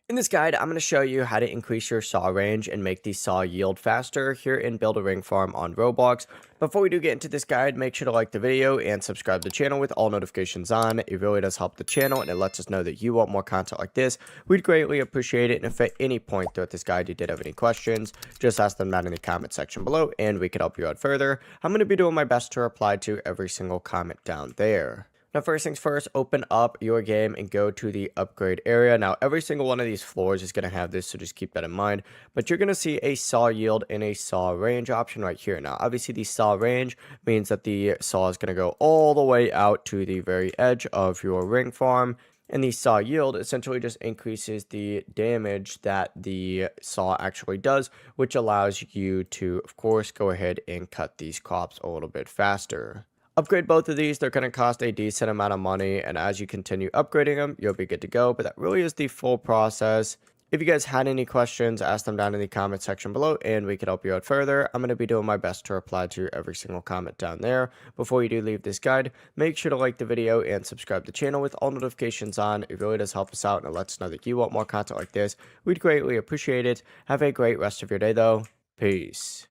In this guide, I'm going to show you how to increase your saw range and make the saw yield faster here in Build a Ring Farm on Roblox. Before we do get into this guide, make sure to like the video and subscribe to the channel with all notifications on. It really does help the channel and it lets us know that you want more content like this. We'd greatly appreciate it. And if at any point throughout this guide you did have any questions, just ask them down in the comment section below and we could help you out further. I'm going to be doing my best to reply to every single comment down there. Now, first things first, open up your game and go to the upgrade area. Now, every single one of these floors is going to have this, so just keep that in mind. But you're going to see a saw yield and a saw range option right here. Now, obviously, the saw range means that the saw is going to go all the way out to the very edge of your ring farm. And the saw yield essentially just increases the damage that the saw actually does, which allows you to, of course, go ahead and cut these crops a little bit faster. Upgrade both of these, they're going to cost a decent amount of money, and as you continue upgrading them, you'll be good to go, but that really is the full process. If you guys had any questions, ask them down in the comment section below, and we can help you out further. I'm going to be doing my best to reply to every single comment down there. Before you do leave this guide, make sure to like the video and subscribe to the channel with all notifications on. It really does help us out, and it lets us know that you want more content like this. We'd greatly appreciate it. Have a great rest of your day, though. Peace.